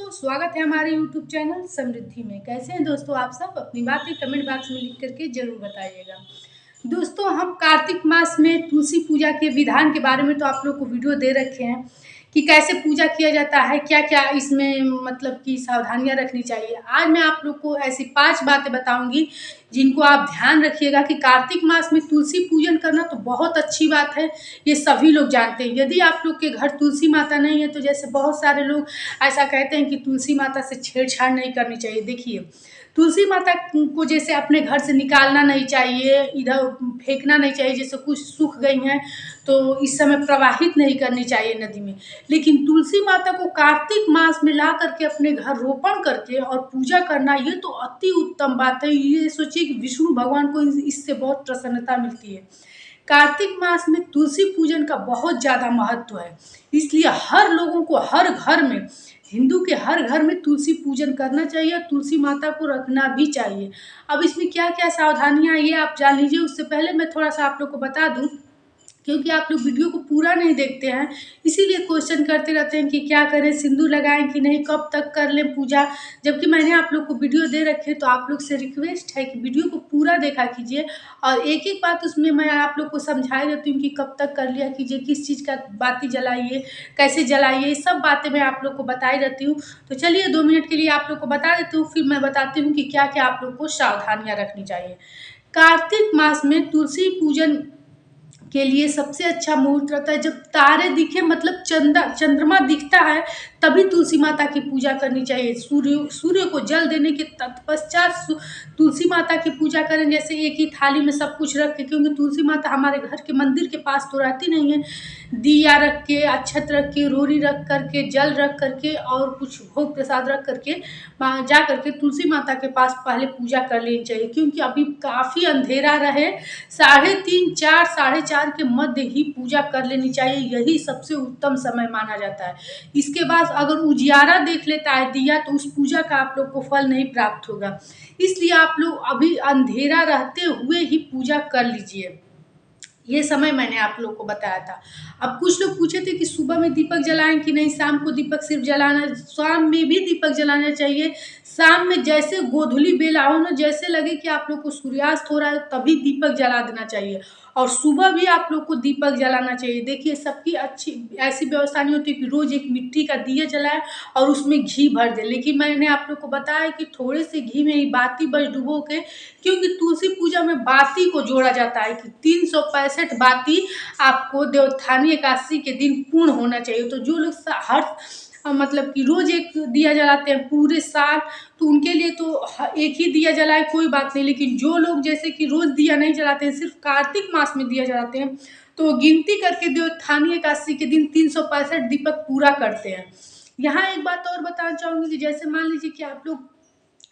दोस्तों, स्वागत है हमारे YouTube चैनल समृद्धि में। कैसे हैं दोस्तों आप सब? अपनी बातें कमेंट बॉक्स में लिख करके जरूर बताइएगा। दोस्तों, हम कार्तिक मास में तुलसी पूजा के विधान के बारे में तो आप लोग को वीडियो दे रखे हैं कि कैसे पूजा किया जाता है, क्या क्या इसमें मतलब कि सावधानियां रखनी चाहिए। आज मैं आप लोग को ऐसी 5 बातें बताऊंगी जिनको आप ध्यान रखिएगा कि कार्तिक मास में तुलसी पूजन करना तो बहुत अच्छी बात है, ये सभी लोग जानते हैं। यदि आप लोग के घर तुलसी माता नहीं है तो जैसे बहुत सारे लोग ऐसा कहते हैं कि तुलसी माता से छेड़छाड़ नहीं करनी चाहिए। देखिए, तुलसी माता को जैसे अपने घर से निकालना नहीं चाहिए, इधर फेंकना नहीं चाहिए। जैसे कुछ सूख गई हैं तो इस समय प्रवाहित नहीं करनी चाहिए नदी में। लेकिन तुलसी माता को कार्तिक मास में ला करके अपने घर रोपण करके और पूजा करना, ये तो अति उत्तम बात है। ये सोचिए कि विष्णु भगवान को इससे बहुत प्रसन्नता मिलती है। कार्तिक मास में तुलसी पूजन का बहुत ज़्यादा महत्व है, इसलिए हर लोगों को हर घर में, हिंदू के हर घर में तुलसी पूजन करना चाहिए, तुलसी माता को रखना भी चाहिए। अब इसमें क्या क्या सावधानियां ये आप जान लीजिए। उससे पहले मैं थोड़ा सा आप लोग को बता दूं, क्योंकि आप लोग वीडियो को पूरा नहीं देखते हैं, इसीलिए क्वेश्चन करते रहते हैं कि क्या करें, सिंदूर लगाएं कि नहीं, कब तक कर लें पूजा। जबकि मैंने आप लोग को वीडियो दे रखे, तो आप लोग से रिक्वेस्ट है कि वीडियो को पूरा देखा कीजिए और एक एक बात उसमें मैं आप लोग को समझा देती हूँ कि कब तक कर लिया कीजिए, किस चीज़ का बाती जलाइए, कैसे जलाइए, सब बातें मैं आप लोग को बताई रहती हूँ। तो चलिए 2 मिनट के लिए आप लोग को बता देती हूँ, फिर मैं बताती हूँ कि क्या क्या आप लोग को सावधानियाँ रखनी चाहिए। कार्तिक मास में तुलसी पूजन के लिए सबसे अच्छा मुहूर्त रहता है जब तारे दिखे, मतलब चंद्रमा दिखता है, तभी तुलसी माता की पूजा करनी चाहिए। सूर्य को जल देने के तत्पश्चात तुलसी माता की पूजा करें। जैसे एक ही थाली में सब कुछ रख के, क्योंकि तुलसी माता हमारे घर के मंदिर के पास तो रहती नहीं है। दिया रख के, अक्षत रख के, रोरी रख करके, जल रख करके और कुछ भोग प्रसाद रख करके जा करके तुलसी माता के पास पहले पूजा कर लेनी चाहिए। क्योंकि अभी काफ़ी अंधेरा रहे, 3:30, 4, 4:30 के मध्य ही पूजा कर लेनी चाहिए, यही सबसे उत्तम समय माना जाता है। इसके बाद अगर उजियारा देख लेता है दिया, तो उस पूजा का आप लोग को फल नहीं प्राप्त होगा। इसलिए आप लोग अभी अंधेरा रहते हुए ही पूजा कर लीजिए। ये समय मैंने आप लोग को बताया था। अब कुछ लोग पूछे थे कि सुबह में दीपक जलाएं कि नहीं, शाम को दीपक सिर्फ जलाना। शाम में भी दीपक जलाना चाहिए। शाम में जैसे गोधूली बेला हो ना, जैसे लगे कि आप लोग को सूर्यास्त हो रहा है, तभी दीपक जला देना चाहिए। और सुबह भी आप लोग को दीपक जलाना चाहिए। देखिए, सबकी अच्छी ऐसी व्यवस्था नहीं होती कि रोज एक मिट्टी का दिया जलाए और उसमें घी भर दे। लेकिन मैंने आप लोग को बताया कि थोड़े से घी में ही बाती बस डुबो के, क्योंकि तुलसी पूजा में बाती को जोड़ा जाता है कि 365 बाती आपको देवोत्थानी एकादशी के दिन पूर्ण होना चाहिए। तो जो लोग हर मतलब कि रोज एक दिया जलाते हैं पूरे साल, तो उनके लिए तो एक ही दिया जलाए कोई बात नहीं। लेकिन जो लोग जैसे कि रोज दिया नहीं जलाते हैं, सिर्फ कार्तिक मास में दिया जलाते हैं, तो गिनती करके देवोत्थानी एकादशी के दिन 365 दीपक पूरा करते हैं। यहाँ एक बात और बताना चाहूंगी कि जैसे मान लीजिए कि आप लोग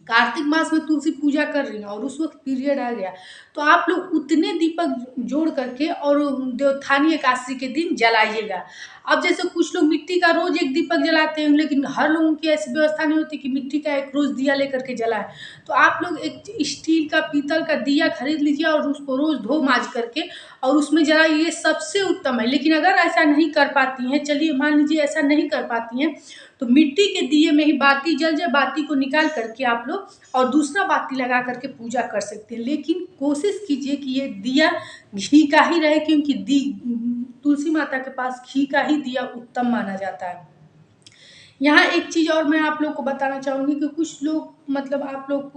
कार्तिक मास में तुलसी पूजा कर रही हैं और उस वक्त पीरियड आ गया, तो आप लोग उतने दीपक जोड़ करके और देवोत्थानी एकादशी के दिन जलाइएगा। अब जैसे कुछ लोग मिट्टी का रोज एक दीपक जलाते हैं, लेकिन हर लोगों की ऐसी व्यवस्था नहीं होती कि मिट्टी का एक रोज दिया लेकर के जलाए। तो आप लोग एक स्टील का, पीतल का दिया खरीद लीजिए और उसको रोज धो माज करके और उसमें जलाइए, ये सबसे उत्तम है। लेकिन अगर ऐसा नहीं कर पाती हैं, चलिए मान लीजिए ऐसा नहीं कर पाती हैं, तो मिट्टी के दिए में ही बाती जल जाए, बाती को निकाल करके आप लोग और दूसरा बाती लगा करके पूजा कर सकते हैं। लेकिन कोशिश कीजिए कि ये दिया घी का ही रहे, क्योंकि तुलसी माता के पास घी का ही दिया उत्तम माना जाता है। यहाँ एक चीज़ और मैं आप लोग को बताना चाहूँगी कि कुछ लोग, मतलब आप लोग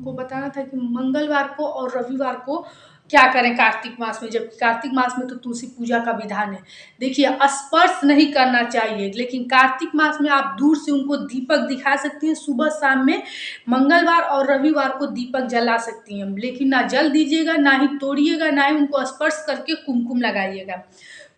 को बताना था कि मंगलवार को और रविवार को क्या करें कार्तिक मास में, जबकि कार्तिक मास में तो तुलसी पूजा का विधान है। देखिए, स्पर्श नहीं करना चाहिए, लेकिन कार्तिक मास में आप दूर से उनको दीपक दिखा सकती हैं। सुबह शाम में मंगलवार और रविवार को दीपक जला सकती हैं, लेकिन ना जल दीजिएगा, ना ही तोड़िएगा, ना ही उनको स्पर्श करके कुमकुम लगाइएगा।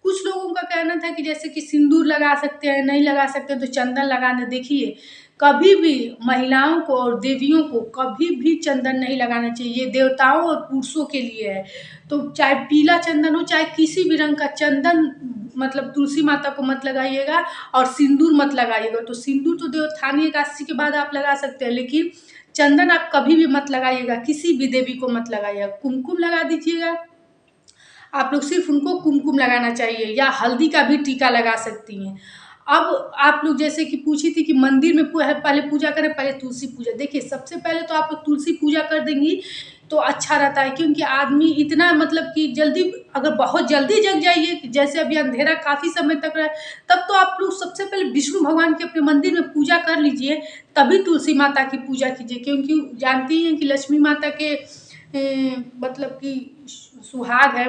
कुछ लोगों का कहना था कि जैसे कि सिंदूर लगा सकते हैं, नहीं लगा सकते तो चंदन लगाने। देखिए, कभी भी महिलाओं को और देवियों को कभी भी चंदन नहीं लगाना चाहिए, ये देवताओं और पुरुषों के लिए है। तो चाहे पीला चंदन हो, चाहे किसी भी रंग का चंदन, मतलब तुलसी माता को मत लगाइएगा और सिंदूर मत लगाइएगा। तो सिंदूर तो देवोत्थानी एकादशी के बाद आप लगा सकते हैं, लेकिन चंदन आप कभी भी मत लगाइएगा, किसी भी देवी को मत लगाइएगा। कुमकुम लगा दीजिएगा, आप लोग सिर्फ उनको कुमकुम लगाना चाहिए, या हल्दी का भी टीका लगा सकती हैं। अब आप लोग जैसे कि पूछी थी कि मंदिर में पहले पूजा करें, पहले तुलसी पूजा। देखिए सबसे पहले तो आप लोग तुलसी पूजा कर देंगी तो अच्छा रहता है, क्योंकि आदमी इतना मतलब कि जल्दी, अगर बहुत जल्दी जग जाइए कि जैसे अभी अंधेरा काफ़ी समय तक रहा, तब तो आप लोग सबसे पहले विष्णु भगवान के अपने मंदिर में पूजा कर लीजिए, तभी तुलसी माता की पूजा कीजिए। क्योंकि जानती हैं कि लक्ष्मी माता के मतलब कि सुहाग है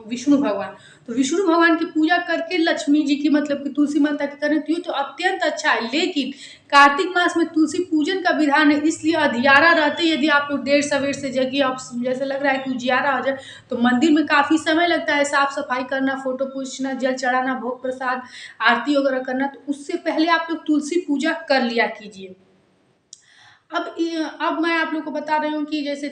विष्णु भगवान, तो विष्णु भगवान की पूजा करके लक्ष्मी जी की मतलब कि तुलसी माता की करें तो अत्यंत अच्छा है। लेकिन कार्तिक मास में तुलसी पूजन का विधान है, इसलिए अधियारा रहते यदि आप लोग देर सवेर से जगिए, आप जैसे लग रहा है कि उजियारा हो जाए, तो मंदिर में काफ़ी समय लगता है, साफ सफाई करना, फोटो पूछना, जल चढ़ाना, भोग प्रसाद, आरती वगैरह करना, तो उससे पहले आप लोग तुलसी पूजा कर लिया कीजिए। अब मैं आप लोग को बता रही हूँ कि जैसे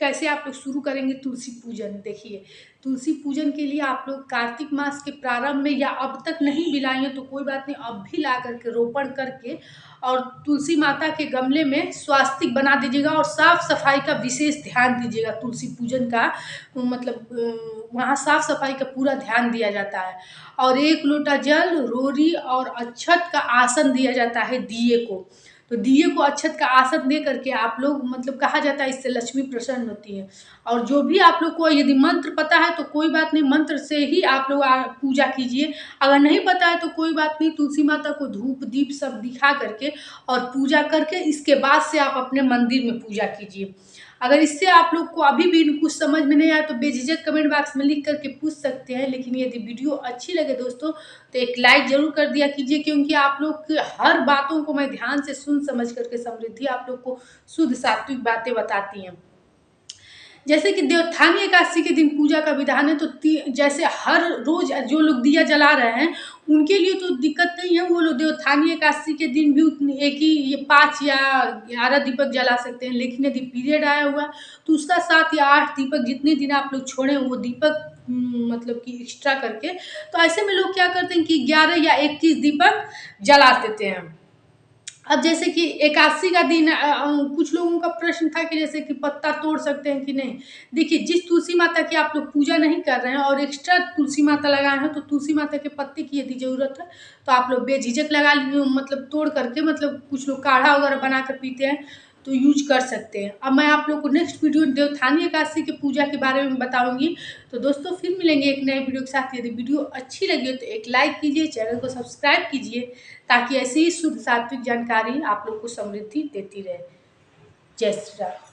कैसे आप लोग शुरू करेंगे तुलसी पूजन। देखिए तुलसी पूजन के लिए आप लोग कार्तिक मास के प्रारंभ में, या अब तक नहीं भी लाएंगे तो कोई बात नहीं, अब भी ला करके रोपण करके और तुलसी माता के गमले में स्वास्तिक बना दीजिएगा और साफ सफाई का विशेष ध्यान दीजिएगा। तुलसी पूजन का मतलब वहाँ साफ सफाई का पूरा ध्यान दिया जाता है, और 1 लोटा जल, रोरी और अक्षत का आसन दिया जाता है दिए को। तो दिए को अक्षत का आसन दे करके आप लोग मतलब कहा जाता है इससे लक्ष्मी प्रसन्न होती है। और जो भी आप लोग को यदि मंत्र पता है तो कोई बात नहीं, मंत्र से ही आप लोग पूजा कीजिए। अगर नहीं पता है तो कोई बात नहीं, तुलसी माता को धूप दीप सब दिखा करके और पूजा करके इसके बाद से आप अपने मंदिर में पूजा कीजिए। अगर इससे आप लोग को अभी भी कुछ समझ में नहीं आया तो बेझिझक कमेंट बॉक्स में लिख करके पूछ सकते हैं। लेकिन यदि वीडियो अच्छी लगे दोस्तों तो एक लाइक जरूर कर दिया कीजिए, क्योंकि आप लोग की हर बातों को मैं ध्यान से सुन समझ करके समृद्धि आप लोग को शुद्ध सात्विक बातें बताती हैं। जैसे कि देवोत्थानी एकादशी के दिन पूजा का विधान है, तो जैसे हर रोज जो लोग दिया जला रहे हैं उनके लिए तो दिक्कत नहीं है, वो लोग देवोत्थानी एकादशी के दिन भी एक ही ये 5 या 11 दीपक जला सकते हैं। लेकिन यदि पीरियड आया हुआ तो उसका 7 या 8 दीपक जितने दिन आप लोग छोड़े वो दीपक मतलब कि एक्स्ट्रा करके, तो ऐसे में लोग क्या करते हैं कि 11 या 21 दीपक जला देते हैं। अब जैसे कि एकादशी का दिन कुछ लोगों का प्रश्न था कि जैसे कि पत्ता तोड़ सकते हैं कि नहीं। देखिए जिस तुलसी माता की आप लोग पूजा नहीं कर रहे हैं और एक्स्ट्रा तुलसी माता लगाए हैं, तो तुलसी माता के पत्ते की यदि ज़रूरत है तो आप लोग बेझिझक लगा लीजिए, मतलब तोड़ करके, मतलब कुछ लोग काढ़ा वगैरह बना कर पीते हैं तो यूज कर सकते हैं। अब मैं आप लोग को नेक्स्ट वीडियो देवोत्थानी एकादशी की पूजा के बारे में बताऊंगी। तो दोस्तों फिर मिलेंगे एक नए वीडियो के साथ। यदि वीडियो अच्छी लगी हो तो एक लाइक कीजिए, चैनल को सब्सक्राइब कीजिए, ताकि ऐसी ही शुद्ध सात्विक जानकारी आप लोग को समृद्धि देती रहे। जय श्री राम।